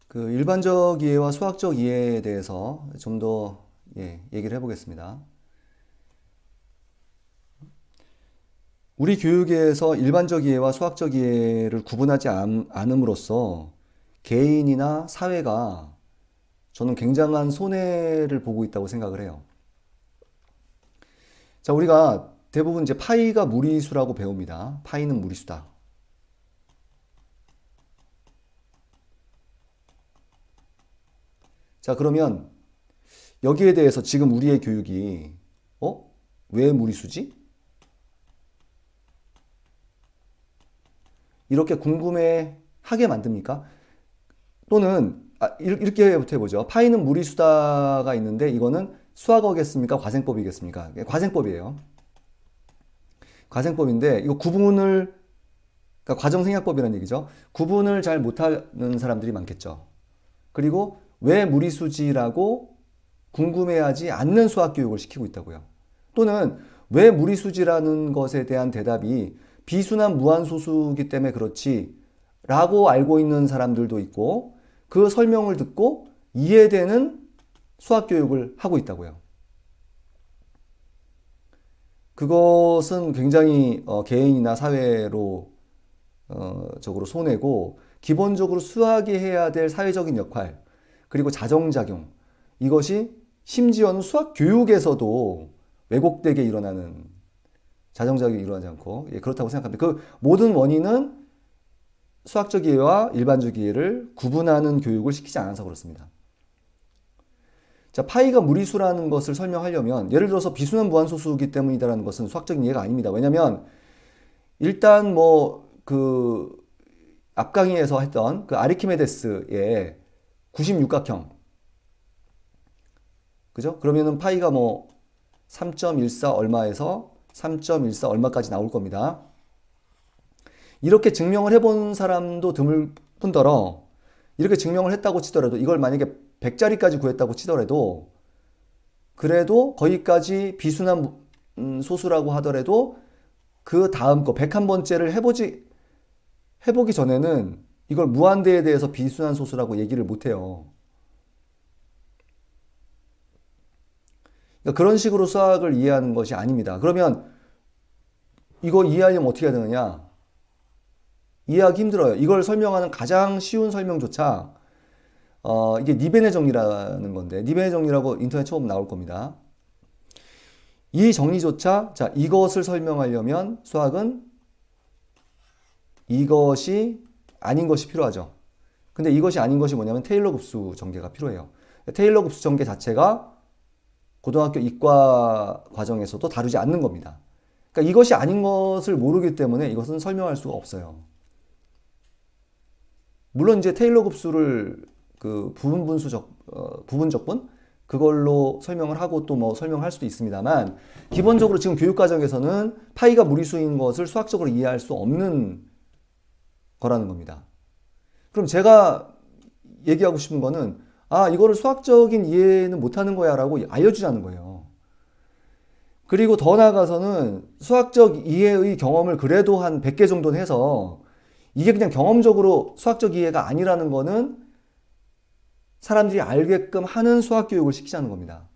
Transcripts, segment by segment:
그 일반적 이해와 수학적 이해에 대해서 좀 더 얘기를 해보겠습니다. 우리 교육에서 일반적 이해와 수학적 이해를 구분하지 않음으로써 개인이나 사회가 저는 굉장한 손해를 보고 있다고 생각을 해요. 자, 우리가 대부분 이제 파이가 무리수라고 배웁니다. 파이는 무리수다. 자, 그러면 여기에 대해서 지금 우리의 교육이 왜 무리수지? 이렇게 궁금해하게 만듭니까? 또는 이렇게부터 해보죠. 파이는 무리수다가 있는데 이거는 수학어겠습니까? 과생법이겠습니까? 과생법이에요. 과생법인데 이거 구분을 그러니까 과정생략법이라는 얘기죠. 구분을 잘 못하는 사람들이 많겠죠. 그리고 왜 무리수지라고 궁금해하지 않는 수학 교육을 시키고 있다고요. 또는 왜 무리수지라는 것에 대한 대답이 비순환 무한소수이기 때문에 그렇지 라고 알고 있는 사람들도 있고 그 설명을 듣고 이해되는 수학 교육을 하고 있다고요. 그것은 굉장히 개인이나 사회로 적으로 손해고 기본적으로 수학이 해야 될 사회적인 역할 그리고 자정작용 이것이 심지어는 수학 교육에서도 왜곡되게 일어나는 자정작용이 일어나지 않고 그렇다고 생각합니다. 그 모든 원인은 수학적 이해와 일반적 이해를 구분하는 교육을 시키지 않아서 그렇습니다. 자, 파이가 무리수라는 것을 설명하려면 예를 들어서 비순환 무한소수이기 때문이다라는 것은 수학적인 이해가 아닙니다. 왜냐하면 일단 그 앞 강의에서 했던 그 아르키메데스의 96각형 그죠? 그러면은 파이가 3.14 얼마에서 3.14 얼마까지 나올 겁니다. 이렇게 증명을 해본 사람도 드물 뿐더러 이렇게 증명을 했다고 치더라도 이걸 만약에 100짜리까지 구했다고 치더라도 그래도 거기까지 비순환 소수라고 하더라도 그 다음 거 101번째를 해보기 전에는 이걸 무한대에 대해서 비순환 소수라고 얘기를 못해요. 그러니까 그런 식으로 수학을 이해하는 것이 아닙니다. 그러면 이거 이해하려면 어떻게 해야 되느냐? 이해하기 힘들어요. 이걸 설명하는 가장 쉬운 설명조차 이게 니벤의 정리라는 건데 니벤의 정리라고 인터넷 쳐보면 나올 겁니다. 이 정리조차 자 이것을 설명하려면 수학은 이것이 아닌 것이 필요하죠. 근데 이것이 아닌 것이 뭐냐면 테일러 급수 전개가 필요해요. 테일러 급수 전개 자체가 고등학교 이과 과정에서도 다루지 않는 겁니다. 그러니까 이것이 아닌 것을 모르기 때문에 이것은 설명할 수가 없어요. 물론 이제 테일러 급수를 그 부분적분 그걸로 설명을 하고 또 설명할 수도 있습니다만 기본적으로 지금 교육 과정에서는 파이가 무리수인 것을 수학적으로 이해할 수 없는 거라는 겁니다. 그럼 제가 얘기하고 싶은 거는 이거를 수학적인 이해는 못하는 거야 라고 알려주자는 거예요. 그리고 더 나아가서는 수학적 이해의 경험을 그래도 한 100개 정도는 해서 이게 그냥 경험적으로 수학적 이해가 아니라는 거는 사람들이 알게끔 하는 수학 교육을 시키자는 겁니다.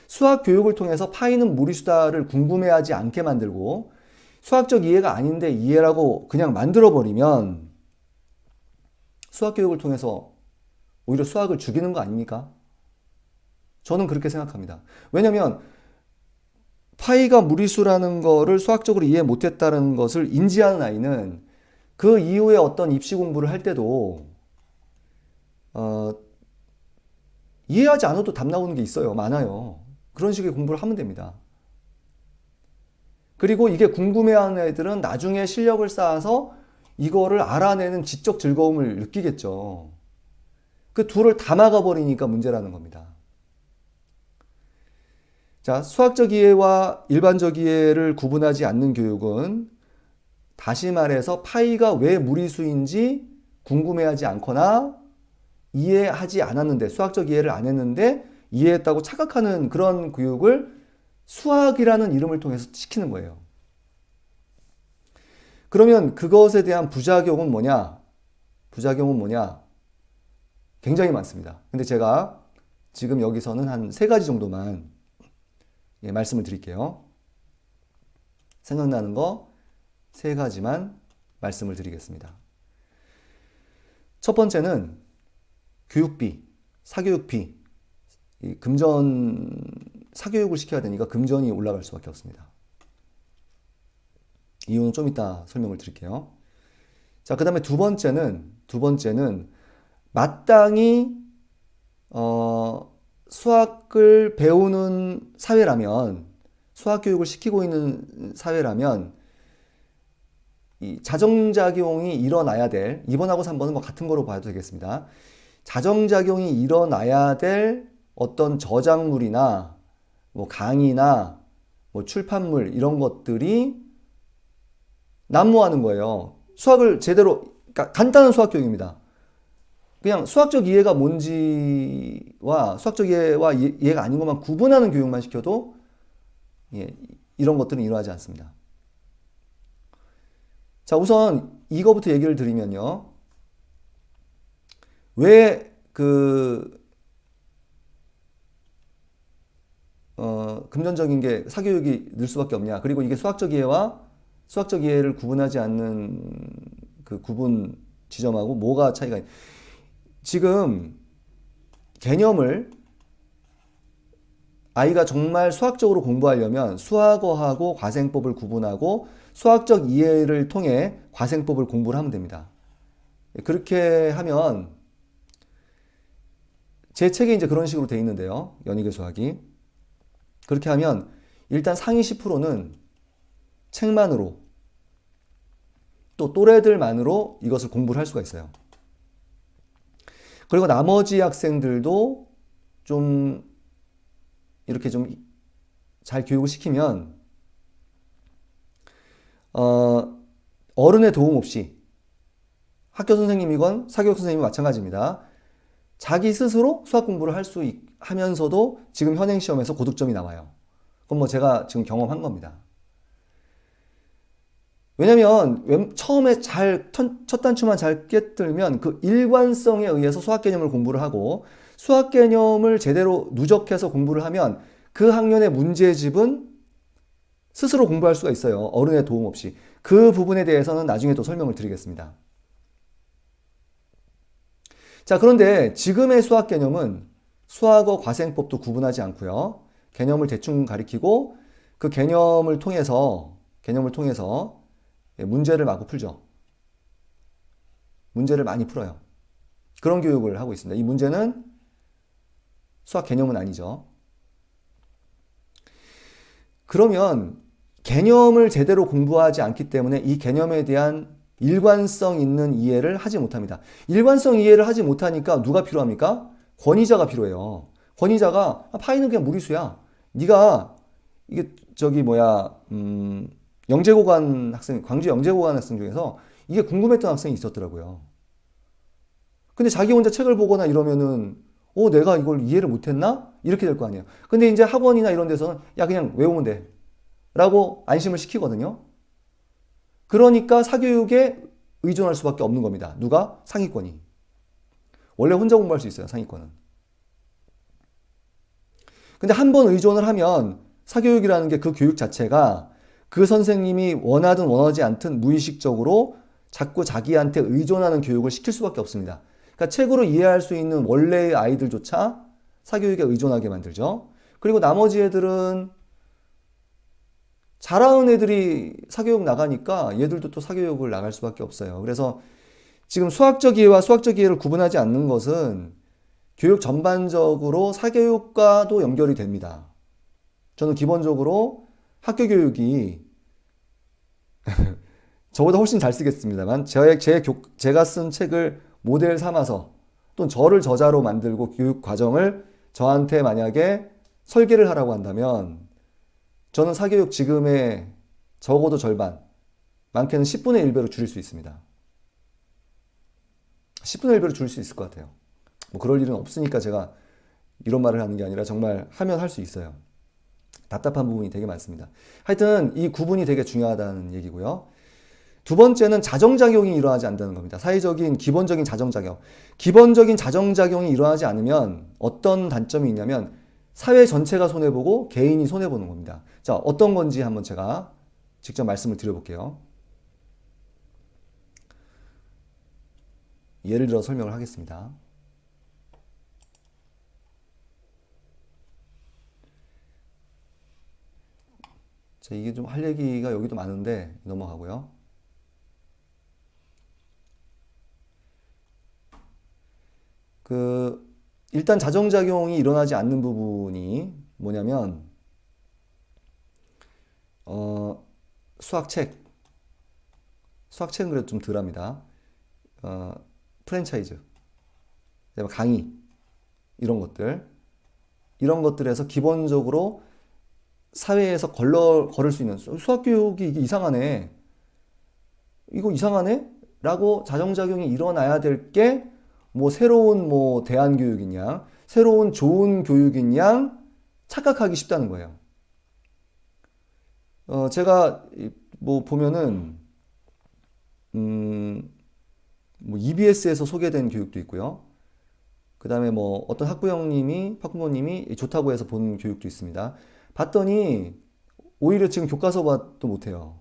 수학 교육을 통해서 파이는 무리수다를 궁금해하지 않게 만들고 수학적 이해가 아닌데 이해라고 그냥 만들어버리면 수학 교육을 통해서 오히려 수학을 죽이는 거 아닙니까? 저는 그렇게 생각합니다. 왜냐하면 파이가 무리수라는 거를 수학적으로 이해 못했다는 것을 인지하는 아이는 그 이후에 어떤 입시 공부를 할 때도 이해하지 않아도 답 나오는 게 있어요. 많아요. 그런 식의 공부를 하면 됩니다. 그리고 이게 궁금해하는 애들은 나중에 실력을 쌓아서 이거를 알아내는 지적 즐거움을 느끼겠죠. 그 둘을 다 막아버리니까 문제라는 겁니다. 자, 수학적 이해와 일반적 이해를 구분하지 않는 교육은 다시 말해서 파이가 왜 무리수인지 궁금해하지 않거나 이해하지 않았는데 수학적 이해를 안 했는데 이해했다고 착각하는 그런 교육을 수학이라는 이름을 통해서 시키는 거예요. 그러면 그것에 대한 부작용은 뭐냐? 부작용은 뭐냐? 굉장히 많습니다. 근데 제가 지금 여기서는 한 3가지 정도만 말씀을 드릴게요. 생각나는 거 3가지만 말씀을 드리겠습니다. 첫 번째는 교육비, 사교육비, 사교육을 시켜야 되니까 금전이 올라갈 수밖에 없습니다. 이유는 좀 이따 설명을 드릴게요. 자, 그 다음에 두 번째는 마땅히 수학을 배우는 사회라면, 수학 교육을 시키고 있는 사회라면 이 자정작용이 일어나야 될, 2번하고 3번은 뭐 같은 거로 봐도 되겠습니다. 자정작용이 일어나야 될 어떤 저작물이나 뭐 강의나 뭐 출판물 이런 것들이 난무하는 거예요. 수학을 제대로, 그러니까 간단한 수학 교육입니다. 그냥 수학적 이해가 뭔지와 수학적 이해와 이해가 아닌 것만 구분하는 교육만 시켜도 이런 것들은 일어나지 않습니다. 자, 우선 이거부터 얘기를 드리면요. 왜 금전적인 게 사교육이 늘 수밖에 없냐. 그리고 이게 수학적 이해와 수학적 이해를 구분하지 않는 그 구분 지점하고 뭐가 차이가 있냐. 지금 개념을 아이가 정말 수학적으로 공부하려면 수학어하고 과생법을 구분하고 수학적 이해를 통해 과생법을 공부를 하면 됩니다. 그렇게 하면 제 책에 이제 그런 식으로 돼 있는데요. 연희계 수학이. 그렇게 하면 일단 상위 10%는 책만으로 또 또래들만으로 이것을 공부를 할 수가 있어요. 그리고 나머지 학생들도 좀 이렇게 좀 잘 교육을 시키면 어른의 도움 없이 학교 선생님이건 사교육 선생님이 마찬가지입니다. 자기 스스로 수학 공부를 하면서도 지금 현행 시험에서 고득점이 나와요. 그건 뭐 제가 지금 경험한 겁니다. 왜냐면 처음에 첫 단추만 잘 깨뜨리면 그 일관성에 의해서 수학 개념을 공부를 하고 수학 개념을 제대로 누적해서 공부를 하면 그 학년의 문제집은 스스로 공부할 수가 있어요. 어른의 도움 없이. 그 부분에 대해서는 나중에 또 설명을 드리겠습니다. 자, 그런데 지금의 수학 개념은 수학어 과생법도 구분하지 않고요. 개념을 대충 가리키고 그 개념을 통해서 문제를 마구 풀죠. 문제를 많이 풀어요. 그런 교육을 하고 있습니다. 이 문제는 수학 개념은 아니죠. 그러면 개념을 제대로 공부하지 않기 때문에 이 개념에 대한 일관성 있는 이해를 하지 못합니다. 일관성 이해를 하지 못하니까 누가 필요합니까? 권위자가 필요해요. 권위자가 파이는 그냥 무리수야. 네가 이게 영재고관 학생, 광주 영재고관 학생 중에서 이게 궁금했던 학생이 있었더라고요. 근데 자기 혼자 책을 보거나 이러면은 내가 이걸 이해를 못했나? 이렇게 될 거 아니에요. 근데 이제 학원이나 이런 데서는 야 그냥 외우면 돼 라고 안심을 시키거든요. 그러니까 사교육에 의존할 수밖에 없는 겁니다. 누가? 상위권이. 원래 혼자 공부할 수 있어요. 상위권은. 근데 한 번 의존을 하면 사교육이라는 게 그 교육 자체가 그 선생님이 원하든 원하지 않든 무의식적으로 자꾸 자기한테 의존하는 교육을 시킬 수밖에 없습니다. 그러니까 책으로 이해할 수 있는 원래의 아이들조차 사교육에 의존하게 만들죠. 그리고 나머지 애들은 잘하는 애들이 사교육 나가니까 얘들도 또 사교육을 나갈 수밖에 없어요. 그래서 지금 수학적 이해와 수학적 이해를 구분하지 않는 것은 교육 전반적으로 사교육과도 연결이 됩니다. 저는 기본적으로 학교 교육이 저보다 훨씬 잘 쓰겠습니다만 제가 쓴 책을 모델 삼아서 또는 저를 저자로 만들고 교육 과정을 저한테 만약에 설계를 하라고 한다면 저는 사교육 지금의 적어도 절반, 많게는 10분의 1배로 줄일 수 있습니다. 10분의 1배로 줄일 수 있을 것 같아요. 뭐 그럴 일은 없으니까 제가 이런 말을 하는 게 아니라 정말 하면 할 수 있어요. 답답한 부분이 되게 많습니다. 하여튼 이 구분이 되게 중요하다는 얘기고요. 두 번째는 자정작용이 일어나지 않는다는 겁니다. 사회적인 기본적인 자정작용. 기본적인 자정작용이 일어나지 않으면 어떤 단점이 있냐면 사회 전체가 손해보고 개인이 손해보는 겁니다. 자, 어떤 건지 한번 제가 직접 말씀을 드려볼게요. 예를 들어 설명을 하겠습니다. 자, 이게 좀 할 얘기가 여기도 많은데 넘어가고요. 일단 자정작용이 일어나지 않는 부분이 뭐냐면 수학책은 그래도 좀 덜합니다. 프랜차이즈, 강의 이런 것들에서 기본적으로 사회에서 걸을 수 있는 수학 교육이 이게 이상하네. 이거 이상하네? 라고 자정작용이 일어나야 될 게 뭐 새로운 뭐 대안 교육인 양, 새로운 좋은 교육인 양 착각하기 쉽다는 거예요. 제가 뭐 보면은 뭐 EBS에서 소개된 교육도 있고요. 그 다음에 뭐 어떤 학부모님이 좋다고 해서 본 교육도 있습니다. 봤더니 오히려 지금 교과서 봐도 못해요.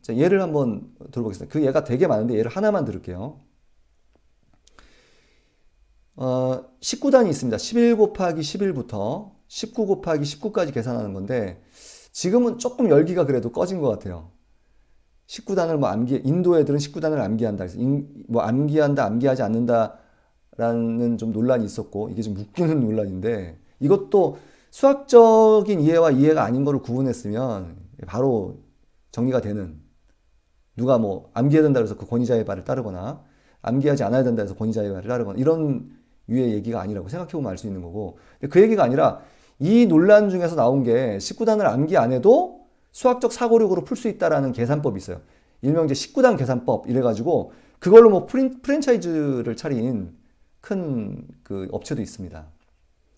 자, 예를 한번 들어보겠습니다. 그 예가 되게 많은데 예를 하나만 들을게요. 19단이 있습니다. 11 곱하기 11부터 19 곱하기 19까지 계산하는 건데 지금은 조금 열기가 그래도 꺼진 것 같아요. 19단을 뭐 인도 애들은 19단을 암기한다. 그래서 뭐 암기한다, 암기하지 않는다라는 좀 논란이 있었고 이게 좀 웃기는 논란인데 이것도 수학적인 이해와 이해가 아닌 거를 구분했으면 바로 정리가 되는 누가 뭐 암기해야 된다 그래서 그 권위자의 말을 따르거나 암기하지 않아야 된다 해서 권위자의 말을 따르거나 이런 유의 얘기가 아니라고 생각해보면 알 수 있는 거고 그 얘기가 아니라 이 논란 중에서 나온 게 19단을 암기 안 해도 수학적 사고력으로 풀 수 있다라는 계산법이 있어요. 일명 이제 19단 계산법 이래가지고 그걸로 뭐 프랜차이즈를 차린 큰 그 업체도 있습니다.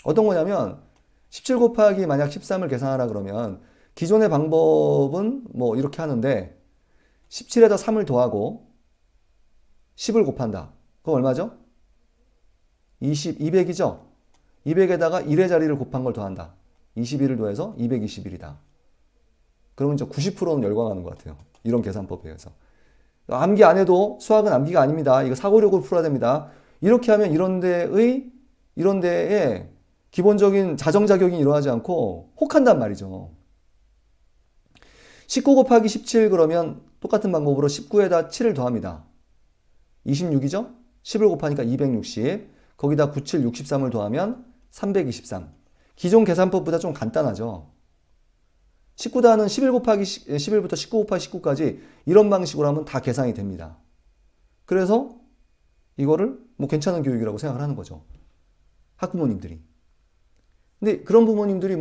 어떤 거냐면 17 곱하기 만약 13을 계산하라 그러면 기존의 방법은 뭐 이렇게 하는데 17에다 3을 더하고 10을 곱한다. 그럼 얼마죠? 200이죠? 200에다가 1의 자리를 곱한 걸 더한다. 21을 더해서 221이다. 그러면 이제 90%는 열광하는 것 같아요. 이런 계산법에 의해서. 암기 안 해도 수학은 암기가 아닙니다. 이거 사고력으로 풀어야 됩니다. 이렇게 하면 이런 데에 기본적인 자정작용이 일어나지 않고 혹한단 말이죠. 19 곱하기 17 그러면 똑같은 방법으로 19에다 7을 더합니다. 26이죠? 10을 곱하니까 260. 거기다 97, 63을 더하면 323. 기존 계산법보다 좀 간단하죠. 19단은 11 곱하기 11부터 19 곱하기 19까지 이런 방식으로 하면 다 계산이 됩니다. 그래서 이거를 뭐 괜찮은 교육이라고 생각을 하는 거죠. 학부모님들이. 근데 그런 부모님들이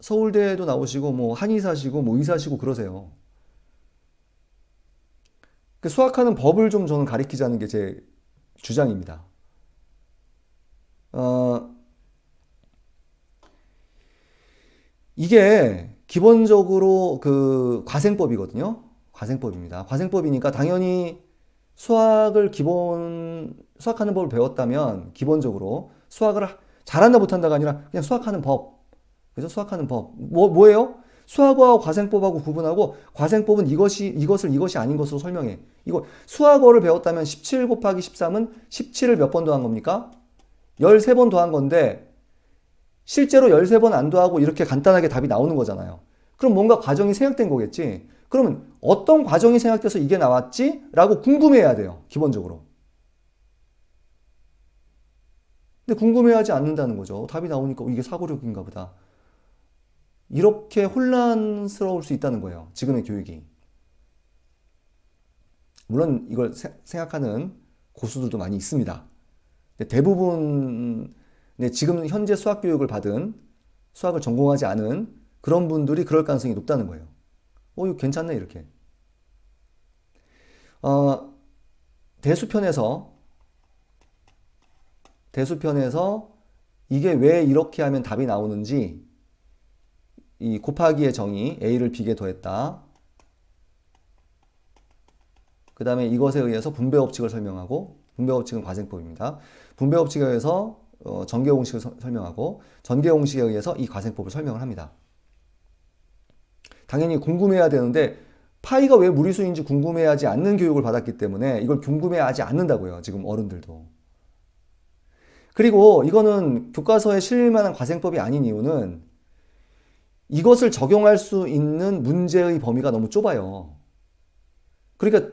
서울대도 나오시고 뭐 한의사시고 뭐 의사시고 그러세요. 그 수학하는 법을 좀 저는 가리키자는 게 제 주장입니다. 이게 기본적으로 그 과생법이거든요. 과생법입니다. 과생법이니까 당연히 수학하는 법을 배웠다면 기본적으로 수학을 잘한다 못한다가 아니라 그냥 수학하는 법. 그래서 수학하는 법. 뭐예요? 수학어와 과생법하고 구분하고 과생법은 이것이 아닌 것으로 설명해. 이거 수학어를 배웠다면 17 곱하기 13은 17을 몇 번 더한 겁니까? 13번 더한 건데 실제로 13번 안 더하고 이렇게 간단하게 답이 나오는 거잖아요. 그럼 뭔가 과정이 생략된 거겠지? 그러면 어떤 과정이 생략돼서 이게 나왔지? 라고 궁금해해야 돼요. 기본적으로. 근데 궁금해하지 않는다는 거죠. 답이 나오니까 이게 사고력인가 보다. 이렇게 혼란스러울 수 있다는 거예요. 지금의 교육이. 물론 이걸 생각하는 고수들도 많이 있습니다. 대부분 지금 현재 수학 교육을 받은 수학을 전공하지 않은 그런 분들이 그럴 가능성이 높다는 거예요. 이거 괜찮네 이렇게. 대수편에서 이게 왜 이렇게 하면 답이 나오는지 이 곱하기의 정의 a를 b에 더했다. 그 다음에 이것에 의해서 분배 법칙을 설명하고, 분배 법칙은 과생법입니다. 분배 법칙에 의해서 전개 공식을 설명하고, 전개 공식에 의해서 이 과생법을 설명을 합니다. 당연히 궁금해야 되는데 파이가 왜 무리수인지 궁금해하지 않는 교육을 받았기 때문에 이걸 궁금해하지 않는다고요. 지금 어른들도. 그리고 이거는 교과서에 실릴 만한 과생법이 아닌 이유는 이것을 적용할 수 있는 문제의 범위가 너무 좁아요. 그러니까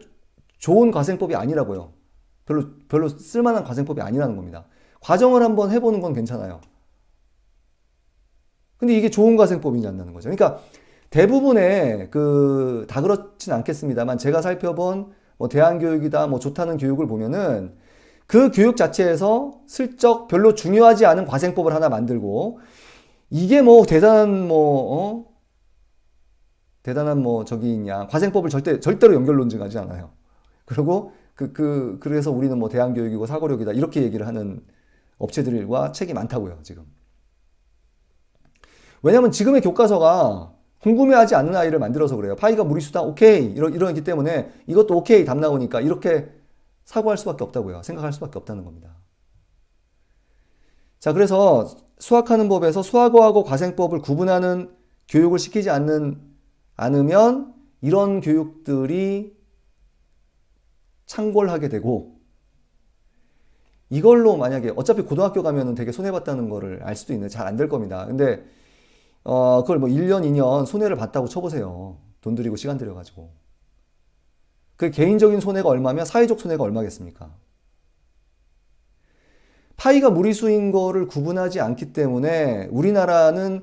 좋은 과생법이 아니라고요. 별로 쓸만한 과생법이 아니라는 겁니다. 과정을 한번 해보는 건 괜찮아요. 근데 이게 좋은 과생법이지 않나는 거죠. 그러니까 대부분의 다 그렇진 않겠습니다만 제가 살펴본 뭐 대안교육이다 뭐 좋다는 교육을 보면은 그 교육 자체에서 슬쩍 별로 중요하지 않은 과생법을 하나 만들고 이게 뭐 대단한 뭐 저기 있냐 과생법을 절대로 연결 논증하지 않아요. 그리고 그래서 우리는 뭐 대안교육이고 사고력이다 이렇게 얘기를 하는 업체들과 책이 많다고요 지금. 왜냐면 지금의 교과서가 궁금해하지 않는 아이를 만들어서 그래요. 파이가 무리수다 오케이 이러기 때문에 이것도 오케이 답 나오니까 이렇게 사고할 수밖에 없다고요. 생각할 수밖에 없다는 겁니다. 자, 그래서 수학하는 법에서 수학어하고 과생법을 구분하는 교육을 시키지 않으면 이런 교육들이 창궐 하게 되고 이걸로 만약에 어차피 고등학교 가면은 되게 손해봤다는 거를 알 수도 있는데 잘 안 될 겁니다. 근데 그걸 뭐 1년, 2년 손해를 봤다고 쳐보세요. 돈 들이고 시간 들여가지고. 그 개인적인 손해가 얼마면 사회적 손해가 얼마겠습니까? 파이가 무리수인 거를 구분하지 않기 때문에 우리나라는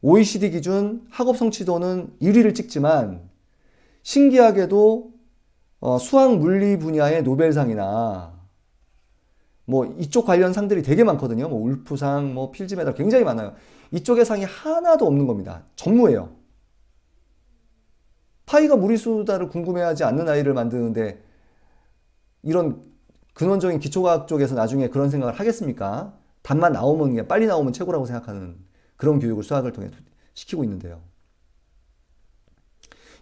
OECD 기준 학업 성취도는 1위를 찍지만 신기하게도 수학 물리 분야의 노벨상이나 뭐 이쪽 관련 상들이 되게 많거든요. 뭐 울프상, 뭐 필즈 메달 굉장히 많아요. 이쪽의 상이 하나도 없는 겁니다. 전무예요. 파이가 무리수다를 궁금해하지 않는 아이를 만드는데 이런 근원적인 기초과학 쪽에서 나중에 그런 생각을 하겠습니까? 답만 나오면 그냥 빨리 나오면 최고라고 생각하는 그런 교육을 수학을 통해 시키고 있는데요.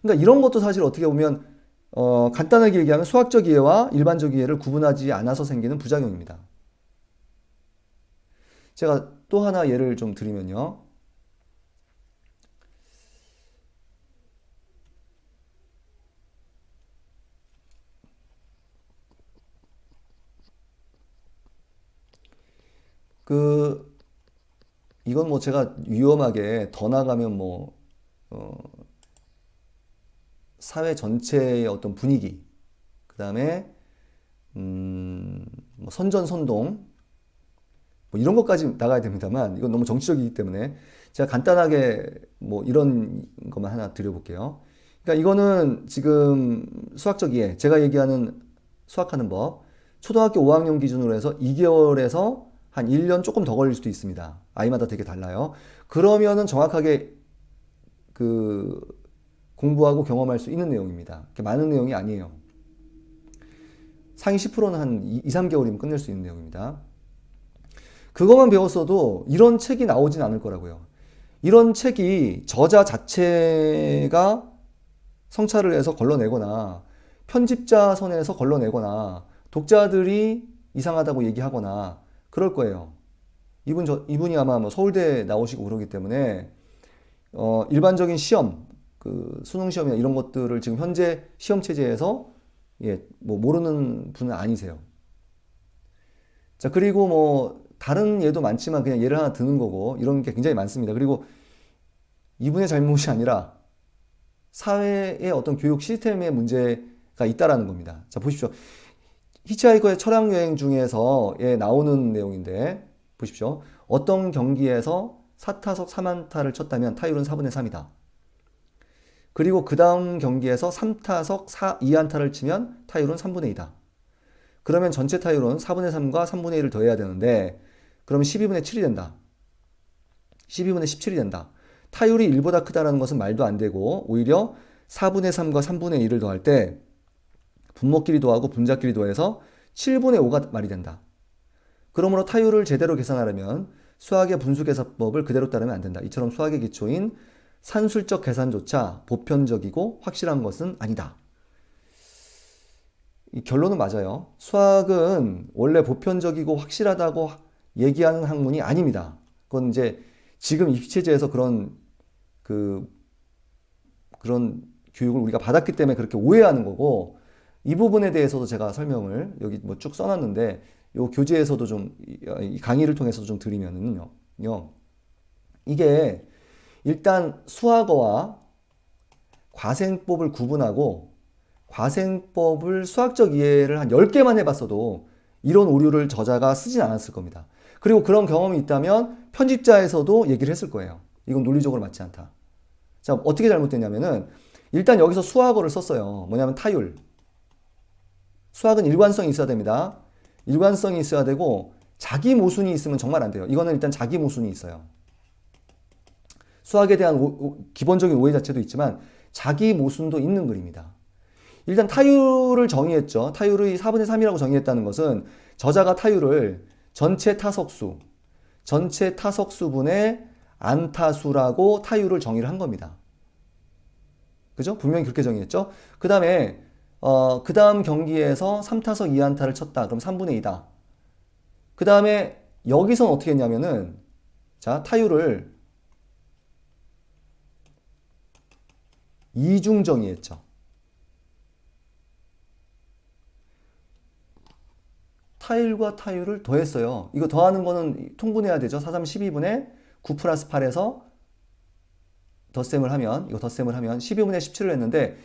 그러니까 이런 것도 사실 어떻게 보면 간단하게 얘기하면 수학적 이해와 일반적 이해를 구분하지 않아서 생기는 부작용입니다. 제가 또 하나 예를 좀 드리면요. 이건 뭐 제가 위험하게 더 나가면 뭐 사회 전체의 어떤 분위기, 그 다음에 뭐 선전선동 뭐 이런 것까지 나가야 됩니다만 이건 너무 정치적이기 때문에 제가 간단하게 뭐 이런 것만 하나 드려볼게요. 그러니까 이거는 지금 수학적 이해, 제가 얘기하는 수학하는 법, 초등학교 5학년 기준으로 해서 2개월에서 한 1년 조금 더 걸릴 수도 있습니다. 아이마다 되게 달라요. 그러면은 정확하게 공부하고 경험할 수 있는 내용입니다. 그렇게 많은 내용이 아니에요. 상위 10%는 한 2, 3개월이면 끝낼 수 있는 내용입니다. 그것만 배웠어도 이런 책이 나오진 않을 거라고요. 이런 책이 저자 자체가 성찰을 해서 걸러내거나 편집자 선에서 걸러내거나 독자들이 이상하다고 얘기하거나 그럴 거예요. 이분이 아마 뭐 서울대 나오시고 그러기 때문에 일반적인 시험, 수능 시험이나 이런 것들을 지금 현재 시험 체제에서 뭐 모르는 분은 아니세요. 자, 그리고 뭐 다른 예도 많지만 그냥 예를 하나 드는 거고 이런 게 굉장히 많습니다. 그리고 이분의 잘못이 아니라 사회의 어떤 교육 시스템의 문제가 있다라는 겁니다. 자, 보십시오. 히치하이커의 철학 여행 중에서 나오는 내용인데 보십시오. 어떤 경기에서 4타석 3안타를 쳤다면 타율은 4분의 3이다. 그리고 그 다음 경기에서 3타석 2안타를 치면 타율은 3분의 2다. 그러면 전체 타율은 4분의 3과 3분의 1을 더해야 되는데 그러면 12분의 7이 된다. 12분의 17이 된다. 타율이 1보다 크다는 것은 말도 안 되고 오히려 4분의 3과 3분의 1을 더할 때 분모끼리 더하고 분자끼리 더해서 7분의 5가 말이 된다. 그러므로 타율을 제대로 계산하려면 수학의 분수계산법을 그대로 따르면 안 된다. 이처럼 수학의 기초인 산술적 계산조차 보편적이고 확실한 것은 아니다. 이 결론은 맞아요. 수학은 원래 보편적이고 확실하다고 얘기하는 학문이 아닙니다. 그건 이제 지금 입시체제에서 그런 교육을 우리가 받았기 때문에 그렇게 오해하는 거고, 이 부분에 대해서도 제가 설명을 여기 뭐 쭉 써놨는데, 요 교재에서도 좀, 이 강의를 통해서도 좀 드리면은요, 이게 일단 수학어와 과생법을 구분하고, 과생법을 수학적 이해를 한 10개만 해봤어도 이런 오류를 저자가 쓰진 않았을 겁니다. 그리고 그런 경험이 있다면 편집자에서도 얘기를 했을 거예요. 이건 논리적으로 맞지 않다. 자, 어떻게 잘못됐냐면은, 일단 여기서 수학어를 썼어요. 뭐냐면 타율. 수학은 일관성이 있어야 됩니다. 일관성이 있어야 되고, 자기 모순이 있으면 정말 안 돼요. 이거는 일단 자기 모순이 있어요. 수학에 대한 기본적인 오해 자체도 있지만 자기 모순도 있는 글입니다. 일단 타율을 정의했죠. 타율의 4분의 3이라고 정의했다는 것은 저자가 타율을 전체 타석수분의 안타수라고 타율을 정의를 한 겁니다. 그죠? 분명히 그렇게 정의했죠. 그 다음에 그 다음 경기에서 3타석 2안타를 쳤다. 그럼 3분의 2다. 그 다음에 여기서는 어떻게 했냐면은, 자, 타율을 이중 정의했죠. 타율과 타율을 더했어요. 이거 더하는 거는 통분해야 되죠. 4, 3, 12분의 9 플러스 8에서 덧셈을 하면, 이거 덧셈을 하면 12분의 17을 했는데,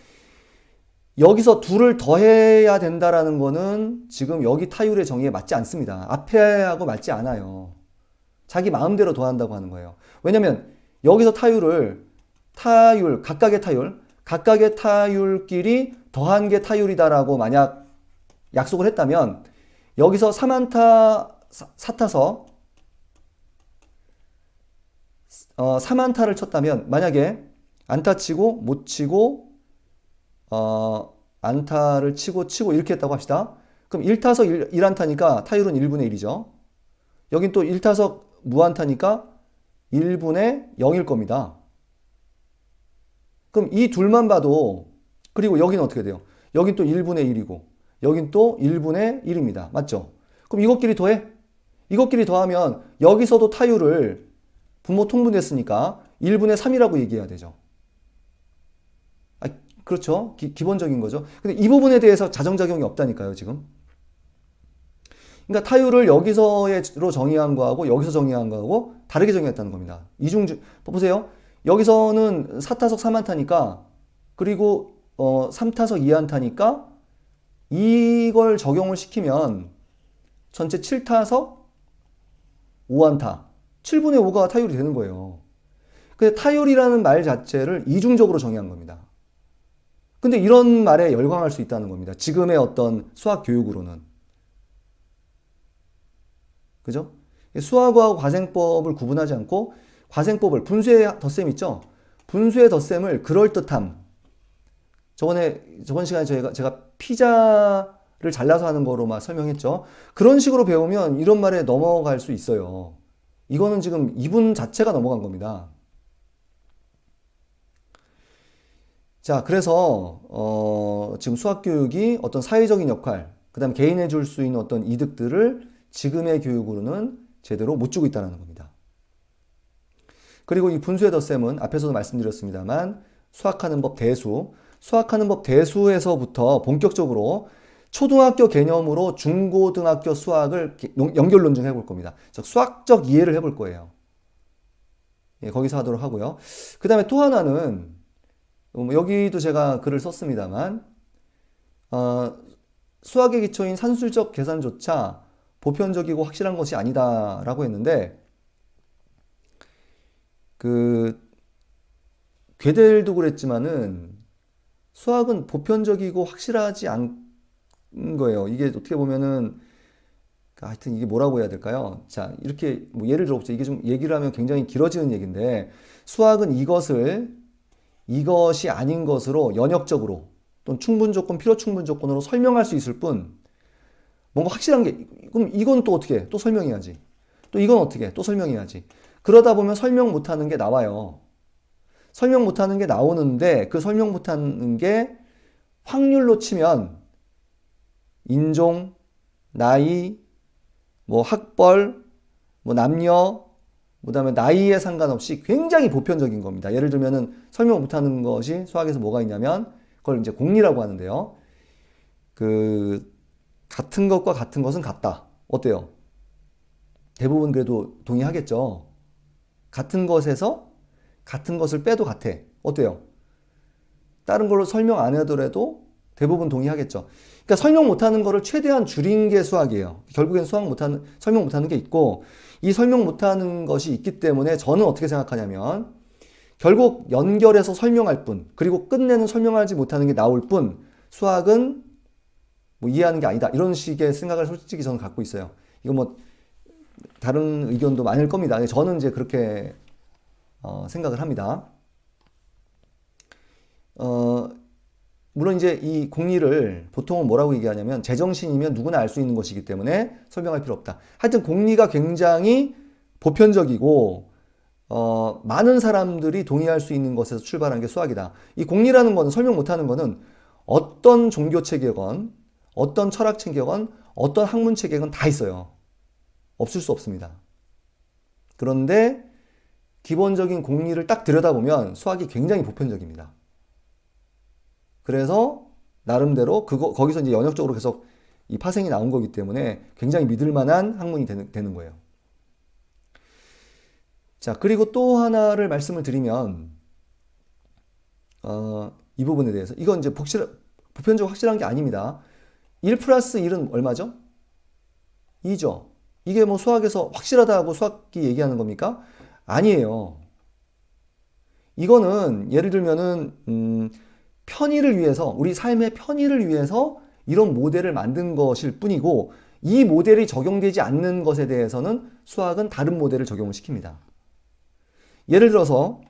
여기서 둘을 더해야 된다라는 거는 지금 여기 타율의 정의에 맞지 않습니다. 앞에하고 맞지 않아요. 자기 마음대로 더한다고 하는 거예요. 왜냐면 여기서 각각의 타율끼리 더한 게 타율이다라고 만약 약속을 했다면, 여기서 3안타, 4타석, 3안타를 쳤다면, 만약에 안타 치고, 못 치고, 안타를 치고 이렇게 했다고 합시다. 그럼 1타석 1안타니까 타율은 1분의 1이죠. 여긴 또 1타석 무안타니까 1분의 0일 겁니다. 그럼 이 둘만 봐도, 그리고 여기는 어떻게 돼요? 여긴 또 1분의 1이고, 여긴 또 1분의 1입니다. 맞죠? 그럼 이것끼리 더해? 이것끼리 더하면 여기서도 타율을 분모 통분했으니까 1분의 3이라고 얘기해야 되죠. 그렇죠. 기본적인 거죠. 근데 이 부분에 대해서 자정작용이 없다니까요, 지금. 그러니까 타율을 여기서로 정의한 거하고 여기서 정의한 거하고 다르게 정의했다는 겁니다. 보세요. 여기서는 4타석 3안타니까, 그리고 3타석 2안타니까 이걸 적용을 시키면 전체 7타석 5안타, 7분의 5가 타율이 되는 거예요. 근데 타율이라는 말 자체를 이중적으로 정의한 겁니다. 근데 이런 말에 열광할 수 있다는 겁니다. 지금의 어떤 수학 교육으로는. 그죠? 수학과 과생법을 구분하지 않고, 과생법을, 분수의 덧셈 있죠? 분수의 덧셈을 그럴듯함. 저번 시간에 제가 피자를 잘라서 하는 거로만 설명했죠. 그런 식으로 배우면 이런 말에 넘어갈 수 있어요. 이거는 지금 이분 자체가 넘어간 겁니다. 자, 그래서 지금 수학교육이 어떤 사회적인 역할, 그 다음에 개인에 줄 수 있는 어떤 이득들을 지금의 교육으로는 제대로 못 주고 있다는 겁니다. 그리고 이 분수의 덧셈은 앞에서도 말씀드렸습니다만, 수학하는 법 대수에서부터 본격적으로 초등학교 개념으로 중고등학교 수학을 연결 논증해 볼 겁니다. 즉 수학적 이해를 해볼 거예요. 예, 거기서 하도록 하고요. 그 다음에 또 하나는, 여기도 제가 글을 썼습니다만, 수학의 기초인 산술적 계산조차 보편적이고 확실한 것이 아니다라고 했는데, 괴델도 그랬지만은 수학은 보편적이고 확실하지 않은 거예요. 이게 어떻게 보면은, 하여튼 이게 뭐라고 해야 될까요? 자, 이렇게 뭐 예를 들어보죠. 이게 좀 얘기를 하면 굉장히 길어지는 얘기인데, 수학은 이것이 아닌 것으로 연역적으로 또는 충분조건, 필요충분조건으로 설명할 수 있을 뿐, 뭔가 확실한 게, 그럼 이건 또 어떻게 해? 또 설명해야지. 또 이건 어떻게 해? 또 설명해야지. 그러다 보면 설명 못하는 게 나와요. 설명 못하는 게 나오는데 그 설명 못하는 게 확률로 치면 인종, 나이, 뭐 학벌, 뭐 남녀, 그다음에 나이에 상관없이 굉장히 보편적인 겁니다. 예를 들면은 설명 못하는 것이 수학에서 뭐가 있냐면 그걸 이제 공리라고 하는데요. 그 같은 것과 같은 것은 같다. 어때요? 대부분 그래도 동의하겠죠. 같은 것에서 같은 것을 빼도 같아. 어때요? 다른 걸로 설명 안 하더라도 대부분 동의하겠죠. 그러니까 설명 못하는 거를 최대한 줄인 게 수학이에요. 결국엔 설명 못하는 게 있고, 이 설명 못하는 것이 있기 때문에 저는 어떻게 생각하냐면, 결국 연결해서 설명할 뿐, 그리고 끝내는 설명하지 못하는 게 나올 뿐, 수학은 뭐 이해하는 게 아니다. 이런 식의 생각을 솔직히 저는 갖고 있어요. 이거 뭐 다른 의견도 많을 겁니다. 저는 이제 그렇게 생각을 합니다. 물론 이제 이 공리를 보통은 뭐라고 얘기하냐면 제정신이면 누구나 알 수 있는 것이기 때문에 설명할 필요 없다. 하여튼 공리가 굉장히 보편적이고 많은 사람들이 동의할 수 있는 것에서 출발한 게 수학이다. 이 공리라는 거는 설명 못하는 거는 어떤 종교 체계건 어떤 철학 체계건 어떤 학문 체계건 다 있어요. 없을 수 없습니다. 그런데 기본적인 공리를 딱 들여다보면 수학이 굉장히 보편적입니다. 그래서 나름대로 거기서 이제 연역적으로 계속 이 파생이 나온 거기 때문에 굉장히 믿을 만한 학문이 되는 거예요. 자, 그리고 또 하나를 말씀을 드리면 이 부분에 대해서 이건 이제 보편적으로 확실한 게 아닙니다. 1 플러스 1은 얼마죠? 2죠. 이게 뭐 수학에서 확실하다고 수학이 얘기하는 겁니까? 아니에요. 이거는 예를 들면은 편의를 위해서 우리 삶의 편의를 위해서 이런 모델을 만든 것일 뿐이고 이 모델이 적용되지 않는 것에 대해서는 수학은 다른 모델을 적용을 시킵니다. 예를 들어서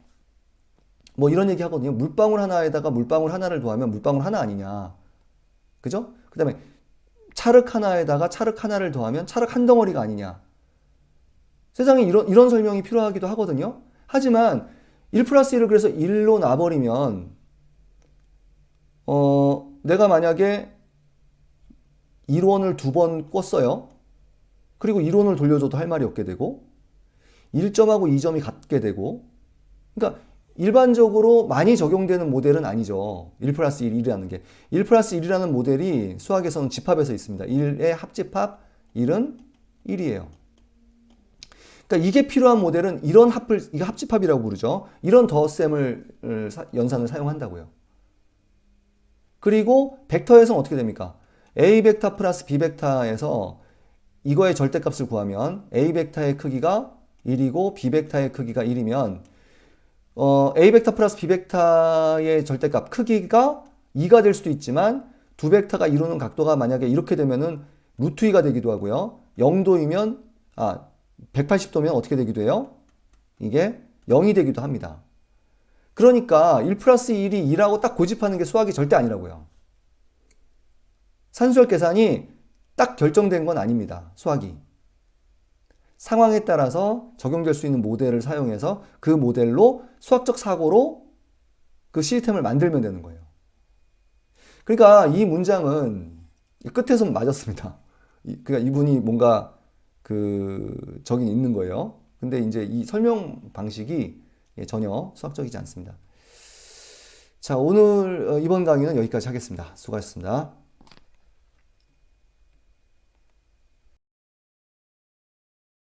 뭐 이런 얘기 하거든요. 물방울 하나에다가 물방울 하나를 더하면 물방울 하나 아니냐. 그죠? 그 다음에 찰흙 하나에다가 찰흙 하나를 더하면 찰흙 한 덩어리가 아니냐. 세상에 이런 설명이 필요하기도 하거든요. 하지만 1 플러스 1을 그래서 1로 놔버리면 내가 만약에 1원을 2번 꿨어요. 그리고 1원을 돌려줘도 할 말이 없게 되고 1점하고 2점이 같게 되고 그러니까 일반적으로 많이 적용되는 모델은 아니죠. 1 플러스 1이라는 게. 1 플러스 1이라는 모델이 수학에서는 집합에서 있습니다. 1의 합집합 1은 1이에요. 그러니까 이게 필요한 모델은 이런 이거 합집합이라고 부르죠. 이런 덧셈을 연산을 사용한다고요. 그리고 벡터에서는 어떻게 됩니까? A 벡터 플러스 B 벡터에서 이거의 절대값을 구하면 A 벡터의 크기가 1이고 B 벡터의 크기가 1이면 A 벡터 플러스 B 벡터의 절대값 크기가 2가 될 수도 있지만 두 벡터가 이루는 각도가 만약에 이렇게 되면은 루트 2가 되기도 하고요. 0도이면 180도면 어떻게 되기도 해요? 이게 0이 되기도 합니다. 그러니까 1 플러스 1이 2라고 딱 고집하는 게 수학이 절대 아니라고요. 산수열 계산이 딱 결정된 건 아닙니다. 수학이. 상황에 따라서 적용될 수 있는 모델을 사용해서 그 모델로 수학적 사고로 그 시스템을 만들면 되는 거예요. 그러니까 이 문장은 끝에서 맞았습니다. 그러니까 이분이 뭔가 적이 있는 거예요. 근데 이제 이 설명 방식이 전혀 수학적이지 않습니다. 자, 오늘 이번 강의는 여기까지 하겠습니다. 수고하셨습니다.